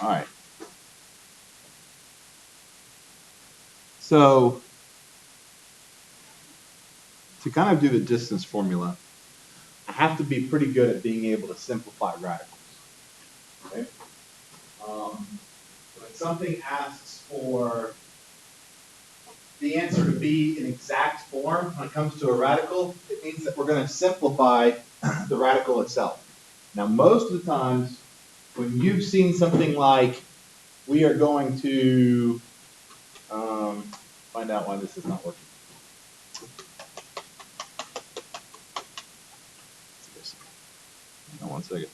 All right. So to kind of do the distance formula, I have to be pretty good at being able to simplify radicals. Okay. When something asks for the answer to be in exact form when it comes to a radical, it means that we're going to simplify the radical itself. Now, most of the times when you've seen something like we are going to find out why this is not working. Hold on 1 second.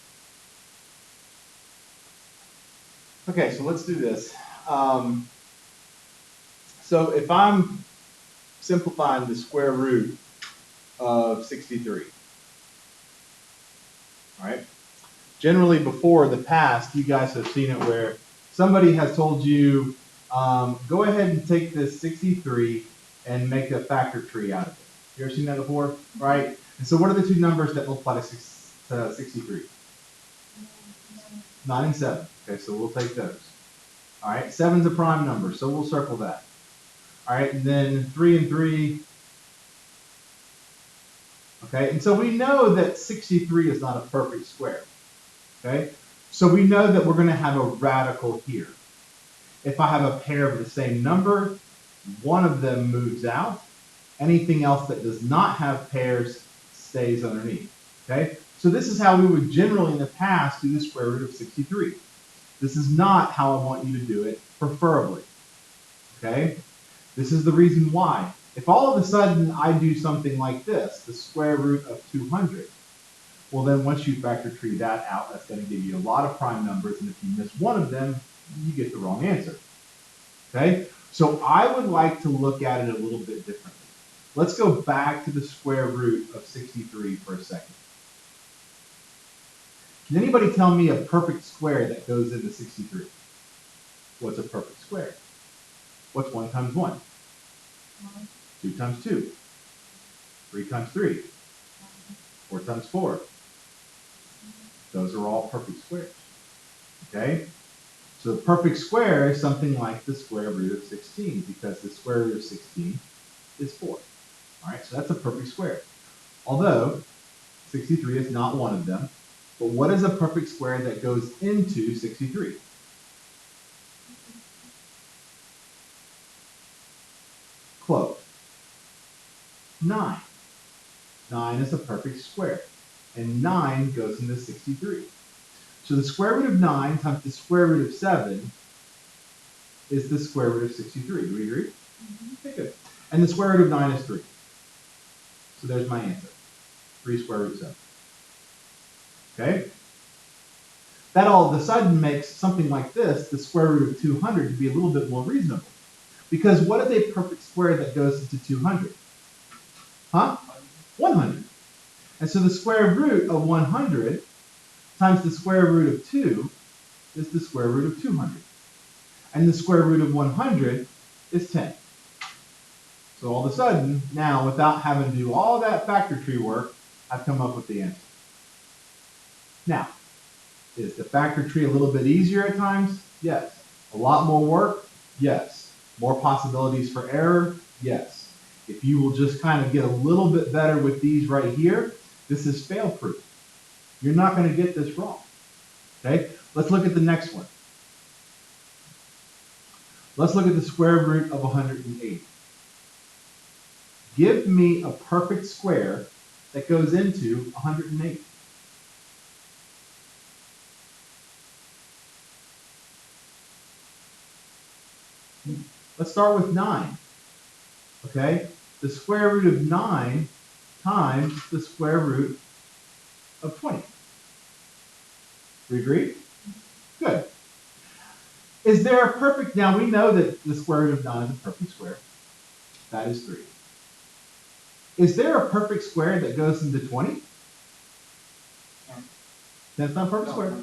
Okay, so let's do this. So if I'm simplifying the square root of 63, all right? Generally before the past, you guys have seen it where somebody has told you, go ahead and take this 63 and make a factor tree out of it. You ever seen that before, right? And so what are the two numbers that multiply to 63? 9 and 7. Okay, so we'll take those. All right, 7's a prime number, so we'll circle that. All right, and then 3 and 3. Okay, and so we know that 63 is not a perfect square. Okay, so we know that we're going to have a radical here. If I have a pair of the same number, one of them moves out. Anything else that does not have pairs stays underneath. Okay, so this is how we would generally in the past do the square root of 63. This is not how I want you to do it, preferably. Okay, this is the reason why. If all of a sudden I do something like this, the square root of 200, well then once you factor tree that out, that's going to give you a lot of prime numbers, and if you miss one of them, you get the wrong answer. Okay, so I would like to look at it a little bit differently. Let's go back to the square root of 63 for a second. Can anybody tell me a perfect square that goes into 63? What's a perfect square? What's 1 times 1? 2 times 2. 3 times 3. 4 times 4. Those are all perfect squares. Okay? So the perfect square is something like the square root of 16, because the square root of 16 is 4. All right, so that's a perfect square. Although 63 is not one of them, but what is a perfect square that goes into 63? Close. 9. 9 is a perfect square, and 9 goes into 63. So the square root of 9 times the square root of 7 is the square root of 63. Do we agree? Mm-hmm. Okay, good. And the square root of 9 is 3. So there's my answer. 3 square root of 7. Okay? That all of a sudden makes something like this, the square root of 200, to be a little bit more reasonable. Because what is a perfect square that goes into 200? Huh? 100. And so the square root of 100 times the square root of 2 is the square root of 200. And the square root of 100 is 10. So all of a sudden, now, without having to do all that factor tree work, I've come up with the answer. Now, is the factor tree a little bit easier at times? Yes. A lot more work? Yes. More possibilities for error? Yes. If you will just kind of get a little bit better with these right here, this is fail-proof. You're not going to get this wrong. Okay? Let's look at the next one. Let's look at the square root of 180. Give me a perfect square that goes into 180. Let's start with 9. Okay? The square root of 9 times the square root of 20. We agree? Good. Is there a perfect, now we know that the square root of 9 is a perfect square. That is 3. Is there a perfect square that goes into 20? That's not a perfect square.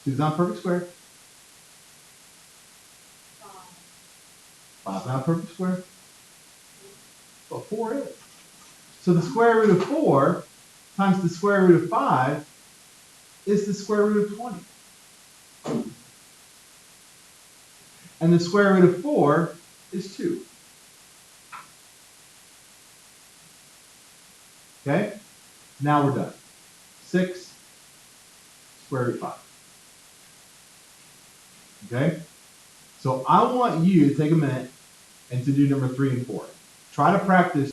2 is not a perfect square. 5 is not a perfect square. But 4 is. So the square root of 4 times the square root of 5 is the square root of 20. And the square root of 4 is 2. Okay? Now we're done. 6 square root 5. Okay? So I want you to take a minute and to do number 3 and 4. Try to practice.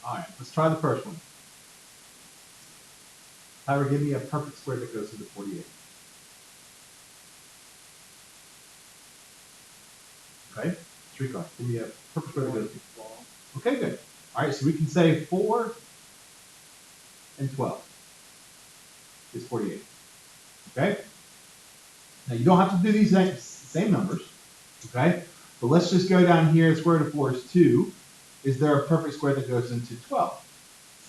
All right, let's try the first one. Tyler, give me a perfect square that goes into 48. Okay? Streetcar. Give me a perfect square that goes into 12. Okay, good. All right, so we can say 4 and 12 is 48. Okay? Now you don't have to do these same numbers. Okay? But let's just go down here. The square root of 4 is 2. Is there a perfect square that goes into 12?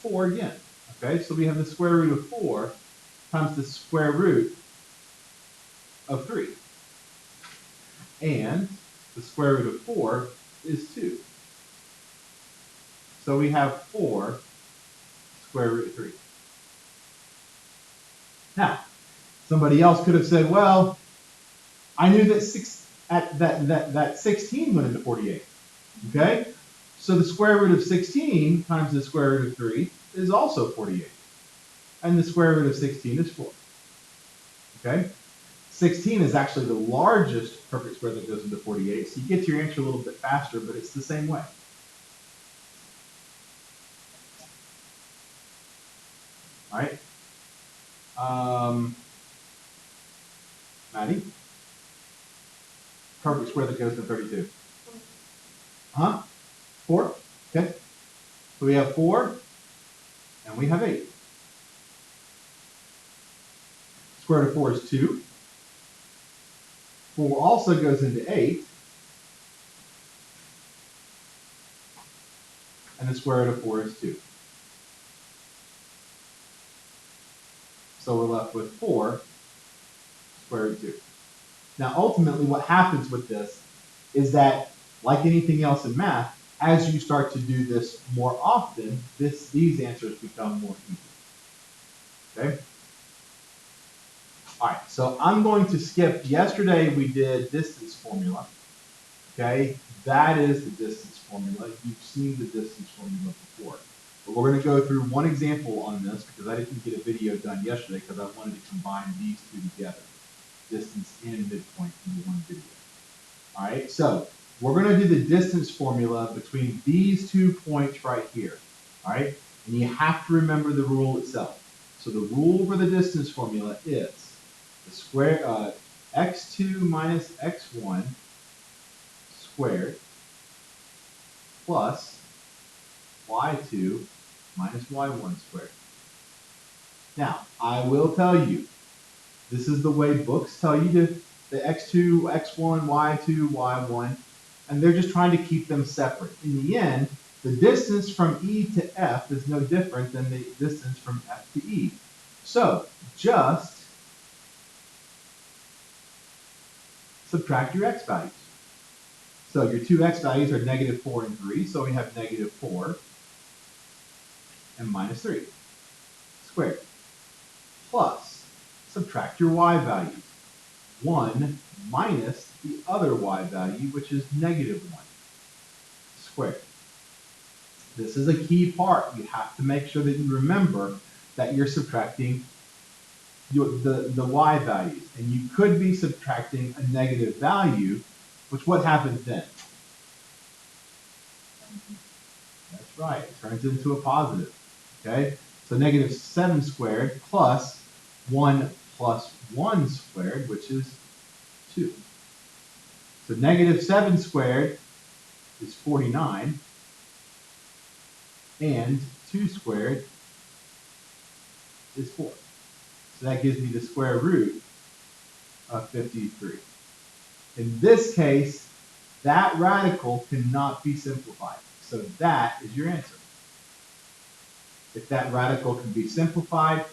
4 again. Okay, so we have the square root of 4 times the square root of 3. And the square root of 4 is 2. So we have 4 square root of 3. Now, somebody else could have said, well, I knew that that 16 went into 48. Okay? So the square root of 16 times the square root of 3 is also 48. And the square root of 16 is 4. Okay? 16 is actually the largest perfect square that goes into 48, so you get to your answer a little bit faster, but it's the same way. All right? Maddie? Perfect square that goes into 32. Huh? 4? Okay. So we have 4, and we have 8. Square root of 4 is 2. 4 also goes into 8. And the square root of 4 is 2. So we're left with 4 square root of 2. Now, ultimately, what happens with this is that, like anything else in math, as you start to do this more often, these answers become more easy. Okay? All right, so I'm going to skip. Yesterday we did distance formula. Okay? That is the distance formula. You've seen the distance formula before. But we're going to go through one example on this because I didn't get a video done yesterday because I wanted to combine these two together. Distance and midpoint into one video. All right, so we're going to do the distance formula between these 2 points right here. All right, and you have to remember the rule itself. So the rule for the distance formula is the square x2 minus x1 squared plus y2 minus y1 squared. Now, I will tell you, this is the way books tell you to, the x2, x1, y2, y1, and they're just trying to keep them separate. In the end, the distance from E to F is no different than the distance from F to E. So, just subtract your x values. So your two x values are negative 4 and 3, so we have negative 4 and minus 3 squared. Plus, subtract your y values. 1 minus the other y value, which is negative 1 squared. This is a key part. You have to make sure that you remember that you're subtracting the y values. And you could be subtracting a negative value, which what happens then? That's right, it turns into a positive. Okay? So negative 7 squared plus 1 plus 1 squared, which is 2. So negative 7 squared is 49, and 2 squared is 4. So that gives me the square root of 53. In this case, that radical cannot be simplified. So that is your answer. If that radical can be simplified,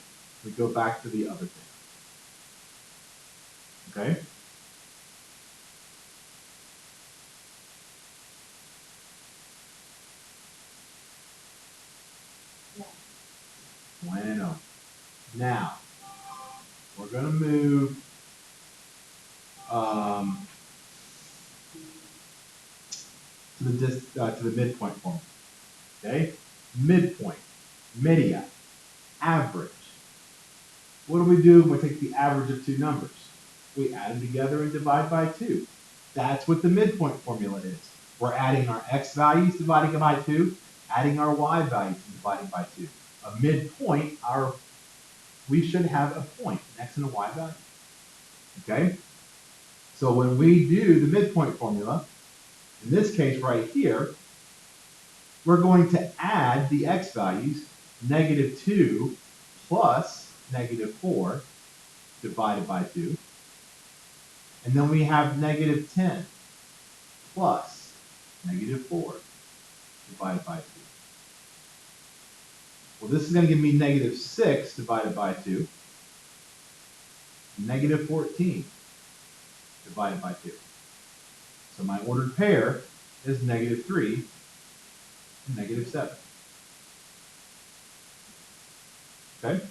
we go back to the other thing. Okay? Bueno. Now, we're going to move to the midpoint formula. Okay? Midpoint, media, average. What do we do when we take the average of two numbers? We add them together and divide by 2. That's what the midpoint formula is. We're adding our x values dividing by 2, adding our y values and dividing by 2. A midpoint, we should have a point, an x and a y value. Okay? So when we do the midpoint formula, in this case right here, we're going to add the x values, -2 plus -4 divided by 2. And then we have -10 plus -4 divided by 2. Well, this is going to give me -6 divided by 2, -14 divided by 2. So my ordered pair is -3 and -7. Okay?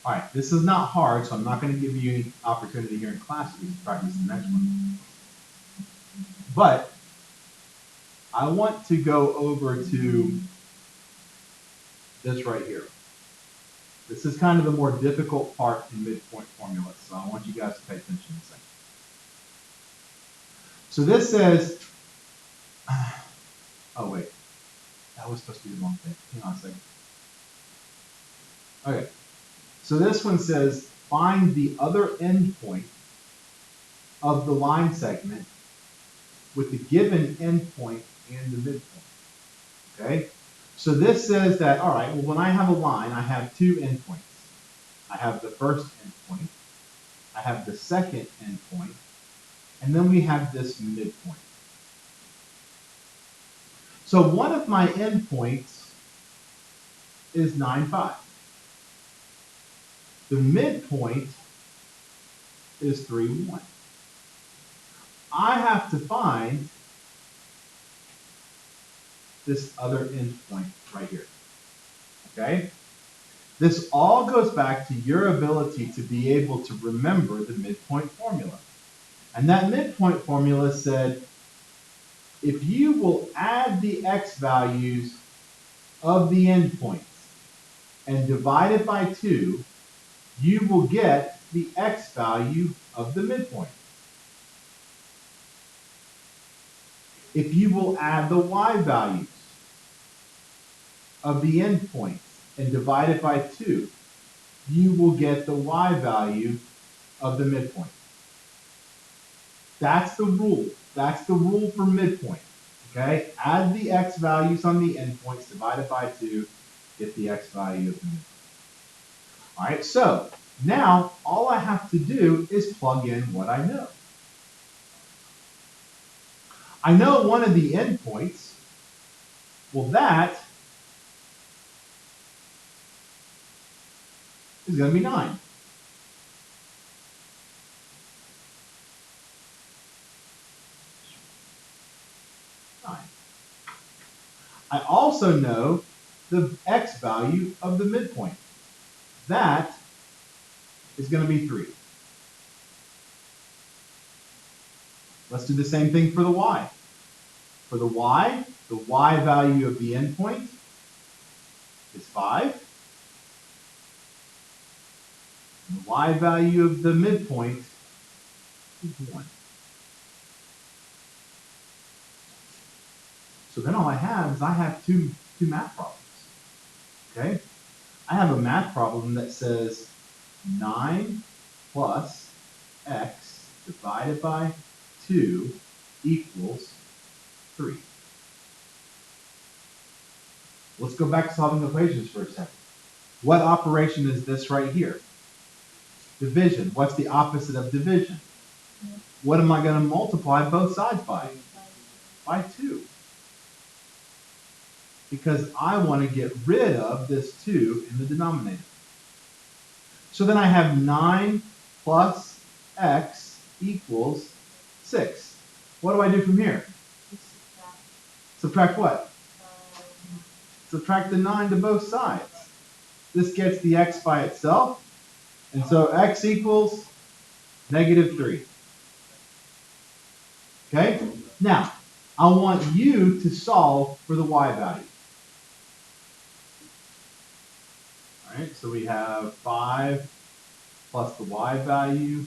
All right, this is not hard, so I'm not going to give you any opportunity here in class to practice the next one. But I want to go over to this right here. This is kind of the more difficult part in midpoint formulas, so I want you guys to pay attention in a second. So this says, oh wait, that was supposed to be the wrong thing. Hang on a second. Okay, so this one says, find the other endpoint of the line segment with the given endpoint and the midpoint. Okay, so this says that, all right, well, when I have a line, I have two endpoints. I have the first endpoint, I have the second endpoint, and then we have this midpoint. So one of my endpoints is 9, 5. The midpoint is 3, 1. I have to find this other endpoint right here. Okay? This all goes back to your ability to be able to remember the midpoint formula. And that midpoint formula said, if you will add the x values of the endpoints and divide it by 2, you will get the x value of the midpoint. If you will add the y values of the endpoints and divide it by 2, you will get the y value of the midpoint. That's the rule. That's the rule for midpoint. Okay? Add the x values on the endpoints, divide it by 2, get the x value of the midpoint. All right, so now all I have to do is plug in what I know. I know one of the endpoints. Well, that is going to be 9. I also know the x value of the midpoint. That is going to be 3. Let's do the same thing for the y. For the y value of the endpoint is 5. And the y value of the midpoint is 1. So then all I have is I have two math problems. Okay? I have a math problem that says 9 plus x divided by 2 equals 3. Let's go back to solving equations for a second. What operation is this right here? Division. What's the opposite of division? What am I going to multiply both sides by? By 2. Because I want to get rid of this 2 in the denominator. So then I have 9 plus x equals 6. What do I do from here? Subtract what? Subtract the 9 to both sides. this gets the x by itself. And so x equals -3. Okay? Now, I want you to solve for the y value. All right, so we have 5 plus the y value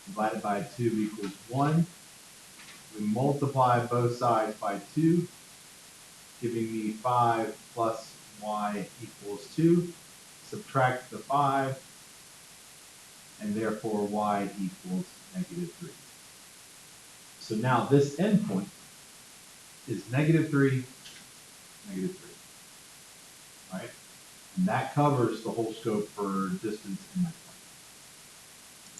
divided by 2 equals 1. We multiply both sides by 2, giving me 5 plus y equals 2. Subtract the 5, and therefore y equals -3. So now this endpoint is -3, -3. Right? And that covers the whole scope for distance in my